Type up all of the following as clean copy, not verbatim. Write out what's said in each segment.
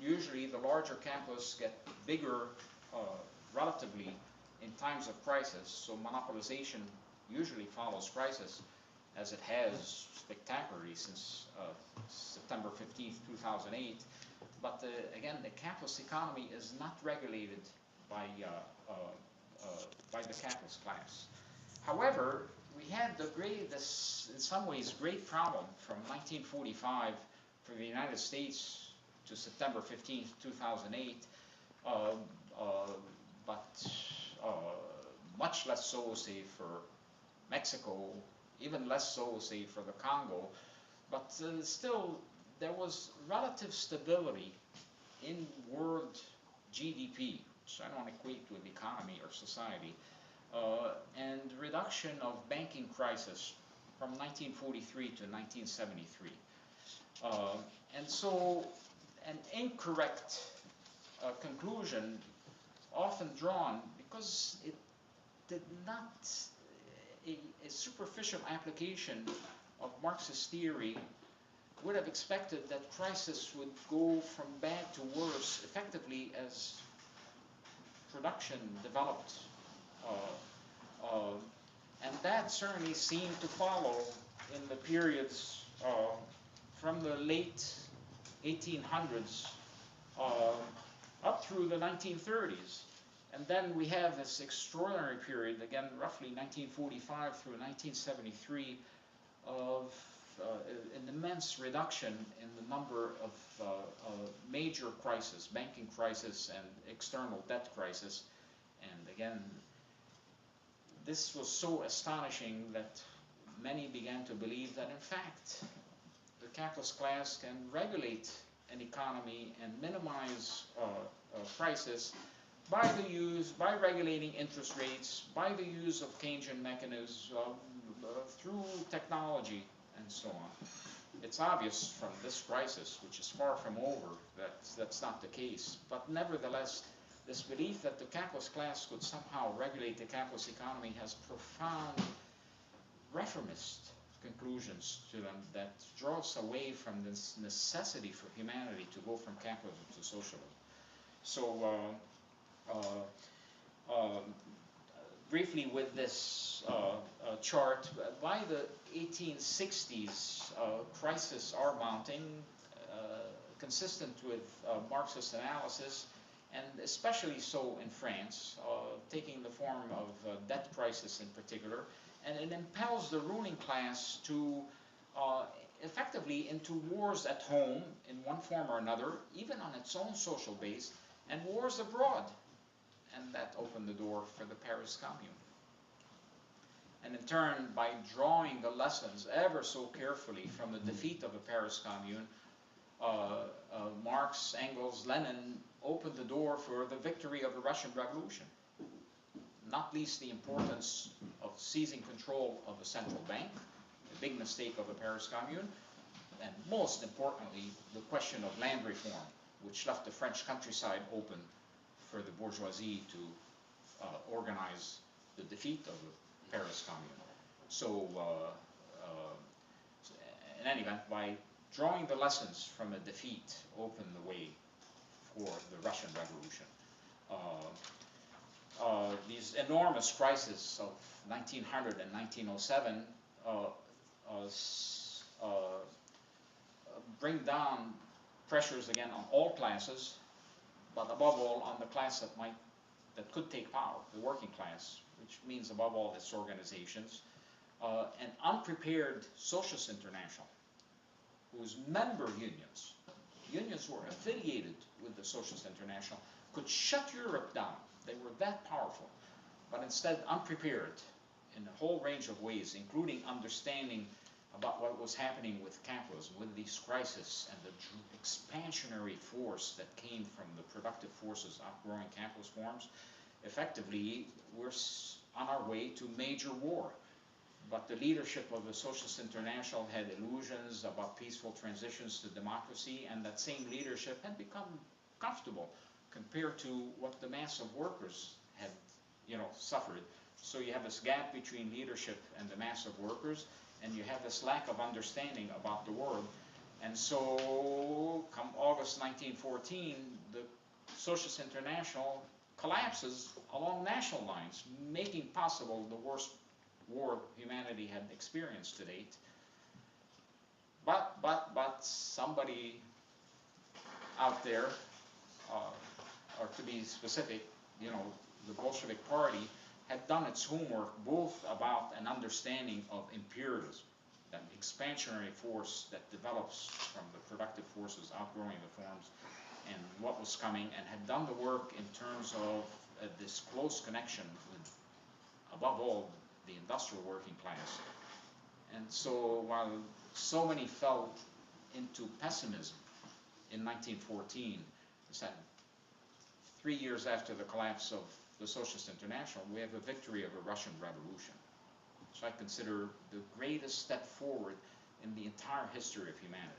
usually the larger campus get bigger relatively in times of crisis, so monopolization usually follows crisis, as it has spectacularly since September 15th, 2008. But again, the campus economy is not regulated by the campus class. However, we had this, in some ways, great problem from 1945 for the United States to September 15th, 2008, but much less so, say, for Mexico, even less so, say, for the Congo. But still, there was relative stability in world GDP, which I don't equate with economy or society, and reduction of banking crisis from 1943 to 1973. And so an incorrect conclusion often drawn because it did not, a superficial application of Marxist theory would have expected that crisis would go from bad to worse effectively as production developed. And that certainly seemed to follow in the periods from the late 1800s up through the 1930s. And then we have this extraordinary period, again, roughly 1945 through 1973, of an immense reduction in the number of major crises, banking crisis and external debt crisis. And again, this was so astonishing that many began to believe that, in fact, the capitalist class can regulate an economy and minimize crisis by regulating interest rates, by the use of Keynesian mechanisms, through technology, and so on. It's obvious from this crisis, which is far from over, that that's not the case. But nevertheless, this belief that the capitalist class could somehow regulate the capitalist economy has profound reformist conclusions to them that draw us away from this necessity for humanity to go from capitalism to socialism. So briefly with this chart, by the 1860s, crises are mounting, consistent with Marxist analysis, and especially so in France, taking the form of debt crisis in particular, and it impels the ruling class to effectively into wars at home in one form or another, even on its own social base, and wars abroad. And that opened the door for the Paris Commune. And in turn, by drawing the lessons ever so carefully from the defeat of the Paris Commune, Marx, Engels, Lenin opened the door for the victory of the Russian Revolution. Not least the importance of seizing control of the central bank, a big mistake of the Paris Commune, and most importantly, the question of land reform, which left the French countryside open for the bourgeoisie to organize the defeat of the Paris Commune. So, in any event, by drawing the lessons from a defeat, opened the way for the Russian Revolution. These enormous crises of 1900 and 1907 bring down pressures again on all classes, but above all on the class that could take power, the working class, which means above all its organizations, an unprepared socialist international, whose member unions who were affiliated with the Socialist International, could shut Europe down. They were that powerful, but instead unprepared in a whole range of ways, including understanding about what was happening with capitalism, with these crises and the expansionary force that came from the productive forces outgrowing capitalist forms. Effectively, we're on our way to major war. But the leadership of the Socialist International had illusions about peaceful transitions to democracy, and that same leadership had become comfortable compared to what the mass of workers had, suffered. So you have this gap between leadership and the mass of workers, and you have this lack of understanding about the world. And so, come August August 1914, the Socialist International collapses along national lines, making possible the worst war humanity had experienced to date. But somebody out there, or to be specific, you know, the Bolshevik Party had done its homework both about an understanding of imperialism, that expansionary force that develops from the productive forces outgrowing the forms, and what was coming, and had done the work in terms of this close connection with, above all, the industrial working class. And so while so many fell into pessimism in 1914, it's that 3 years after the collapse of the Socialist International, we have a victory of a Russian Revolution, which I consider the greatest step forward in the entire history of humanity.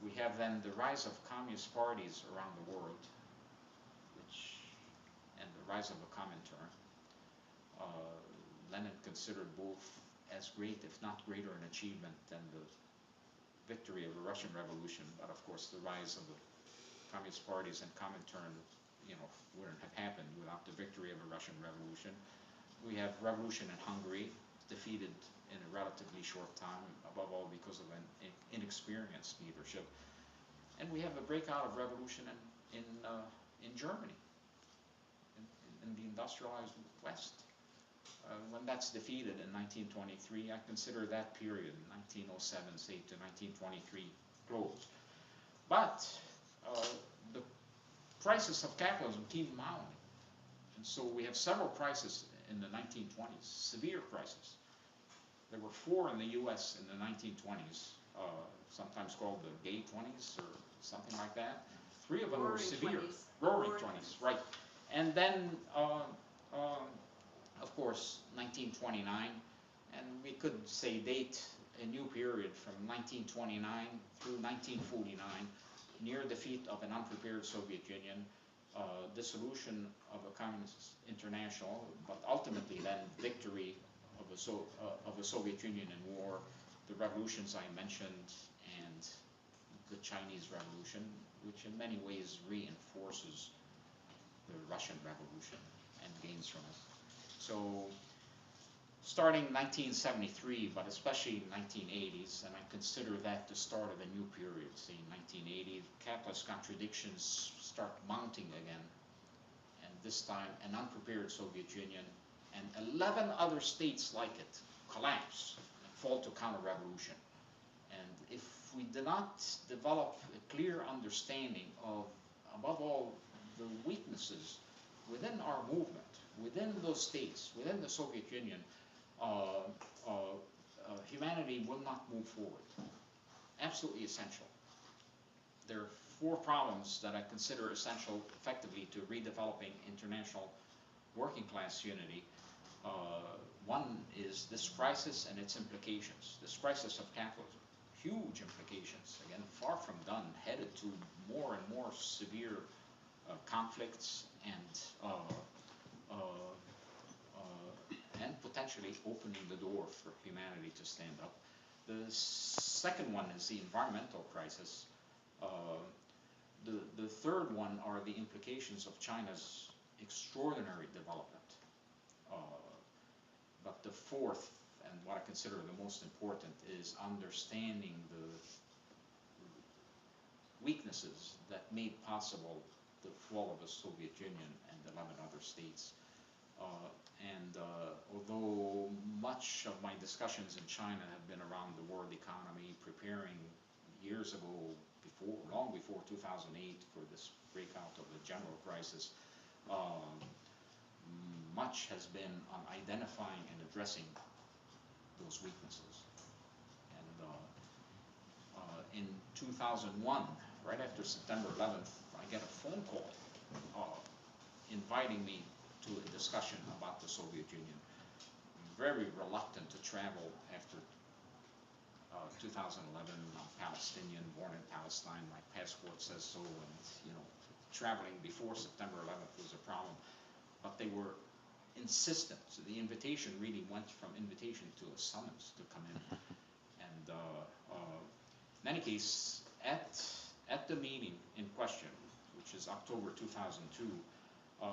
We have then the rise of communist parties around the world, and the rise of the Comintern. Lenin considered both as great, if not greater, an achievement than the victory of the Russian Revolution. But of course, the rise of the communist parties and Comintern, you know, wouldn't have happened without the victory of the Russian Revolution. We have revolution in Hungary, defeated in a relatively short time, above all because of an inexperienced leadership. And we have the breakout of revolution in Germany, in the industrialized West. When that's defeated in 1923, I consider that period, 1907, say, to 1923, closed. But the crisis of capitalism keep mounting. And so we have several crises in the 1920s, severe crises. There were 4 in the US in the 1920s, sometimes called the gay 20s or something like that. 3 of them were severe. Roaring 20s, right. And then, of course, 1929, and we could say date a new period from 1929 through 1949, near defeat of an unprepared Soviet Union, dissolution of a communist international, but ultimately then victory of the Soviet Union in war, the revolutions I mentioned, and the Chinese Revolution, which in many ways reinforces the Russian Revolution and gains from it. So starting 1973, but especially 1980s, and I consider that the start of a new period, say 1980, capitalist contradictions start mounting again, and this time an unprepared Soviet Union and 11 other states like it collapse and fall to counter-revolution. And if we do not develop a clear understanding of, above all, the weaknesses within our movement, within those states, within the Soviet Union, humanity will not move forward. Absolutely essential. There are 4 problems that I consider essential, effectively, to redeveloping international working class unity. One is this crisis and its implications. This crisis of capitalism, huge implications, again, far from done, headed to more and more severe conflicts and potentially opening the door for humanity to stand up. The second one is the environmental crisis. The third one are the implications of China's extraordinary development. But the fourth, and what I consider the most important, is understanding the weaknesses that made possible the fall of the Soviet Union and 11 other states. Although much of my discussions in China have been around the world economy, preparing years ago, long before 2008, for this breakout of the general crisis, much has been on identifying and addressing those weaknesses. And in 2001, right after September 11th, I get a phone call inviting me to a discussion about the Soviet Union. I'm very reluctant to travel after 2011. I'm Palestinian, born in Palestine. My passport says so, and traveling before September 11th was a problem. But they were insistent. So the invitation really went from invitation to a summons to come in. And in any case, at at the meeting in question, which is October 2002, um,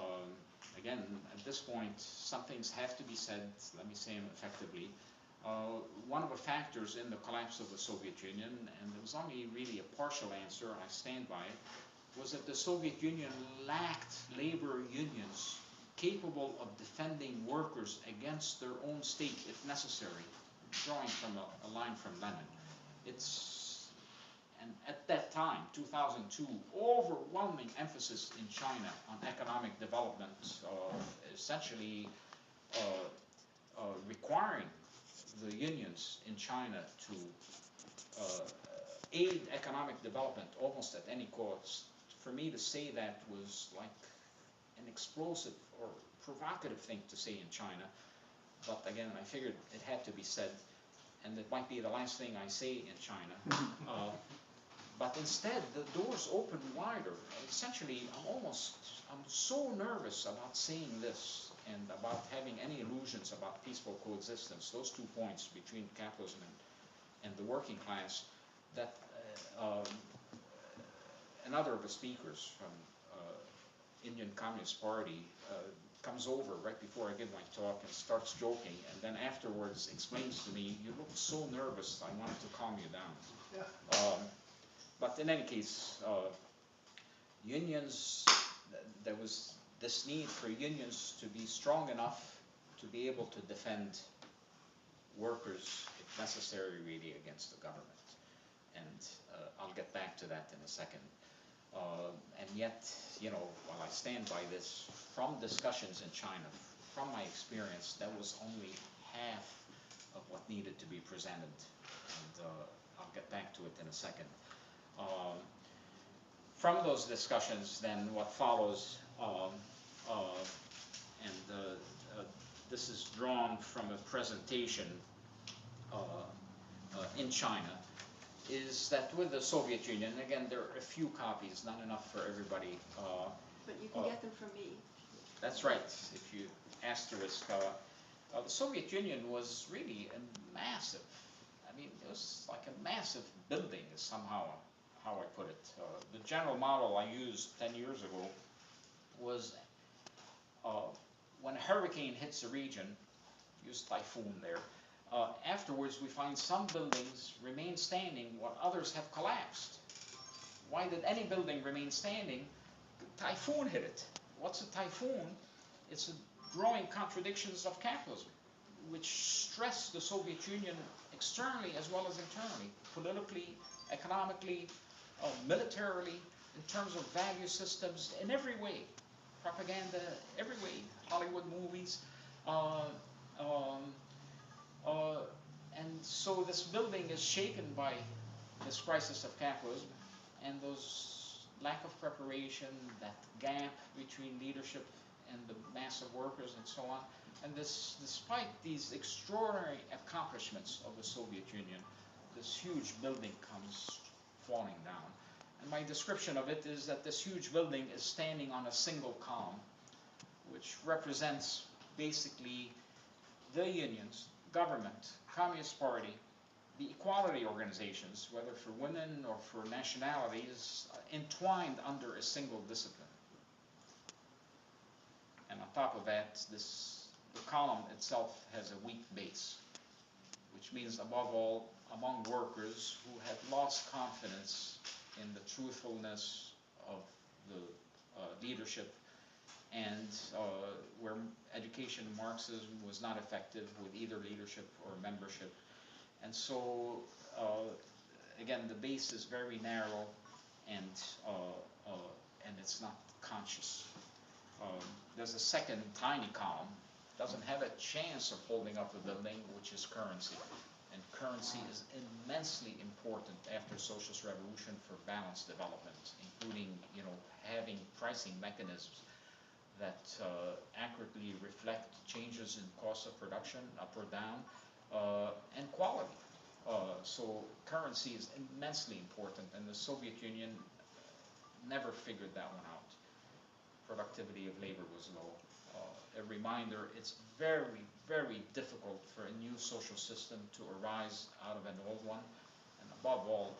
again, at this point, some things have to be said, let me say them effectively. One of the factors in the collapse of the Soviet Union, and there was only really a partial answer, I stand by it, was that the Soviet Union lacked labor unions capable of defending workers against their own state if necessary, drawing from a line from Lenin. And at that time, 2002, overwhelming emphasis in China on economic development, essentially requiring the unions in China to aid economic development almost at any cost. For me to say that was like an explosive or provocative thing to say in China, but again, I figured it had to be said, and it might be the last thing I say in China. But instead, the doors opened wider. Essentially, I'm so nervous about saying this and about having any illusions about peaceful coexistence, those 2 points between capitalism and the working class, that another of the speakers from Indian Communist Party comes over right before I give my talk and starts joking, and then afterwards explains to me, "You look so nervous, I wanted to calm you down." Yeah. But in any case, unions, there was this need for unions to be strong enough to be able to defend workers, if necessary, really, against the government. And I'll get back to that in a second. And yet, you know, while I stand by this, from discussions in China, from my experience, that was only half of what needed to be presented. And I'll get back to it in a second. From those discussions, then, what follows, this is drawn from a presentation in China, is that with the Soviet Union, again, there are a few copies, not enough for everybody. But you can get them from me. That's right, if you asterisk. The Soviet Union was really a massive, I mean, it was like a massive building, is somehow how I put it. The general model I used 10 years ago was when a hurricane hits a region, use typhoon there, afterwards we find some buildings remain standing while others have collapsed. Why did any building remain standing? The typhoon hit it. What's a typhoon? It's a growing contradictions of capitalism, which stress the Soviet Union externally as well as internally, politically, economically, militarily, in terms of value systems, in every way. Propaganda, every way. Hollywood movies. And so this building is shaken by this crisis of capitalism and those lack of preparation, that gap between leadership and the mass of workers and so on. And this, despite these extraordinary accomplishments of the Soviet Union, this huge building comes falling down. And my description of it is that this huge building is standing on a single column, which represents basically the unions, government, Communist Party, the equality organizations, whether for women or for nationalities, entwined under a single discipline. And on top of that, the column itself has a weak base, which means above all, among workers who had lost confidence in the truthfulness of the leadership, and where education in Marxism was not effective with either leadership or membership. And so, again, the base is very narrow, and it's not conscious. There's a second tiny column, doesn't have a chance of holding up the building, which is currency. And currency is immensely important after socialist revolution for balanced development, including, you know, having pricing mechanisms that accurately reflect changes in cost of production, up or down, and quality. So currency is immensely important, and the Soviet Union never figured that one out. Productivity of labor was low. A reminder, it's very, very difficult for a new social system to arise out of an old one, and above all,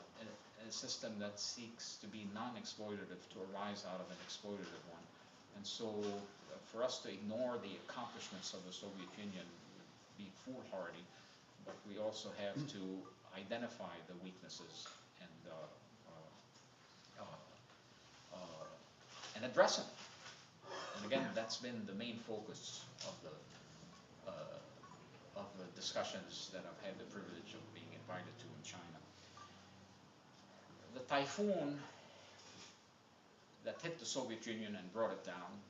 a system that seeks to be non-exploitative to arise out of an exploitative one. And so for us to ignore the accomplishments of the Soviet Union would be foolhardy, but we also have to identify the weaknesses and address them. And again, that's been the main focus of the discussions that I've had the privilege of being invited to in China. The typhoon that hit the Soviet Union and brought it down,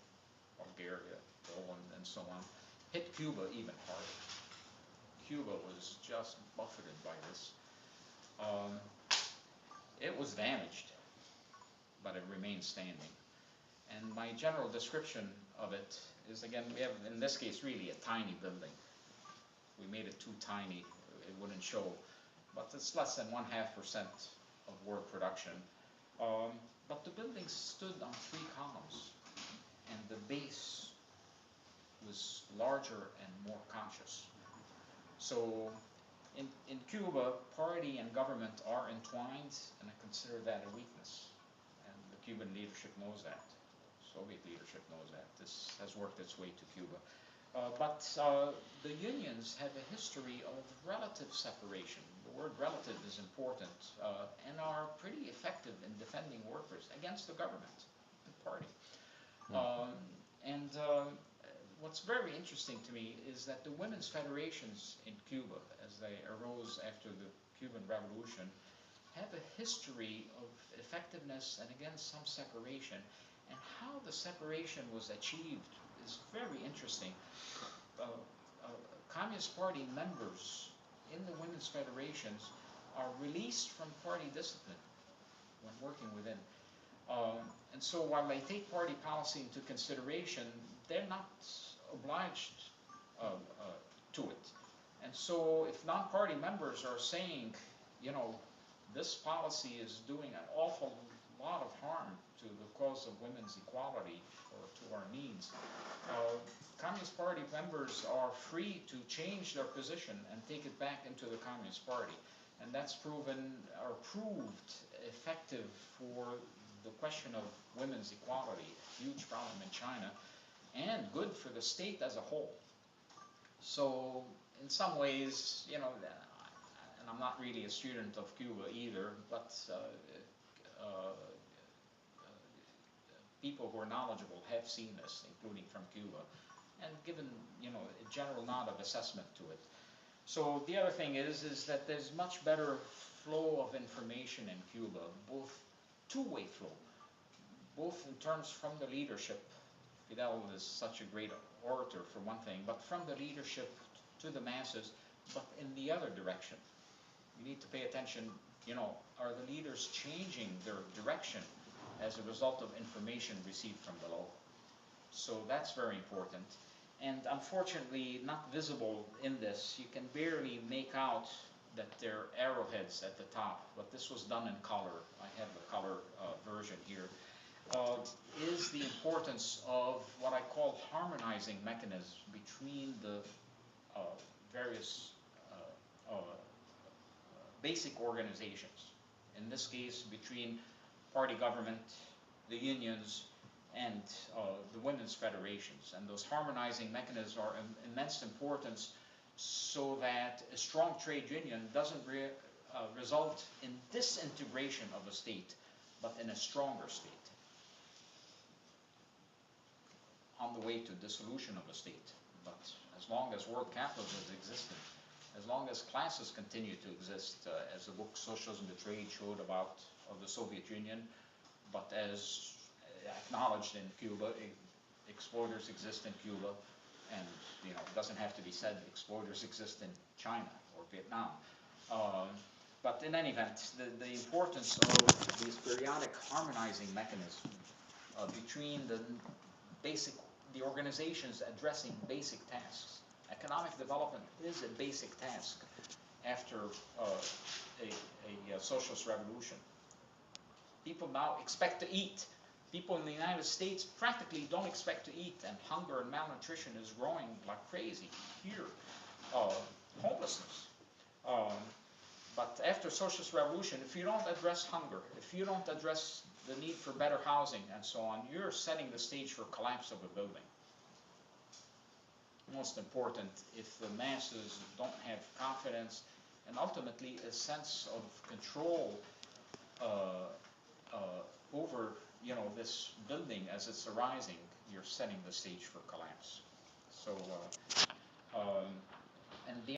Bulgaria, Poland, and so on, hit Cuba even harder. Cuba was just buffeted by this. It was damaged, but it remained standing. And my general description of it is, again, we have, in this case, really a tiny building. We made it too tiny, it wouldn't show, but it's less than 0.5% of world production. But the building stood on 3 columns, and the base was larger and more conscious. So in Cuba, party and government are entwined, and I consider that a weakness. And the Cuban leadership knows that. Soviet leadership knows that. This has worked its way to Cuba. But the unions have a history of relative separation. The word relative is important, and are pretty effective in defending workers against the government, the party. What's very interesting to me is that the women's federations in Cuba, as they arose after the Cuban Revolution, have a history of effectiveness and again some separation. And how the separation was achieved is very interesting. Communist Party members in the women's federations are released from party discipline when working within. And so while they take party policy into consideration, they're not obliged to it. And so if non-party members are saying, you know, this policy is doing an awful lot of harm to the cause of women's equality or to our needs, Communist Party members are free to change their position and take it back into the Communist Party. And that's proven or proved effective for the question of women's equality, a huge problem in China, and good for the state as a whole. So in some ways, you know, and I'm not really a student of Cuba either, but people who are knowledgeable have seen this, including from Cuba, and given, you know, a general nod of assessment to it. So the other thing is that there's much better flow of information in Cuba, both two-way flow, both in terms from the leadership. Fidel is such a great orator for one thing, but from the leadership to the masses, but in the other direction. You need to pay attention, you know, are the leaders changing their direction as a result of information received from below? So that's very important. And unfortunately, not visible in this, you can barely make out that there are arrowheads at the top, but this was done in color. I have the color version here. Is the importance of what I call harmonizing mechanisms between the various basic organizations. In this case, between party government, the unions, and the women's federations. And those harmonizing mechanisms are of immense importance so that a strong trade union doesn't result in disintegration of a state, but in a stronger state on the way to dissolution of a state. But as long as world capitalism has existed, as long as classes continue to exist, as the book Socialism and the Trade showed about of the Soviet Union, but as acknowledged in Cuba, exploiters exist in Cuba, and you know, it doesn't have to be said exploiters exist in China or Vietnam. But in any event, the importance of these periodic harmonizing mechanisms between the organizations addressing basic tasks. Economic development is a basic task after a socialist revolution. People now expect to eat. People in the United States practically don't expect to eat, and hunger and malnutrition is growing like crazy here. Homelessness. But after socialist revolution, if you don't address hunger, if you don't address the need for better housing and so on, you're setting the stage for collapse of a building. Most important, if the masses don't have confidence and ultimately a sense of control over, you know, this building as it's arising, you're setting the stage for collapse. So, and the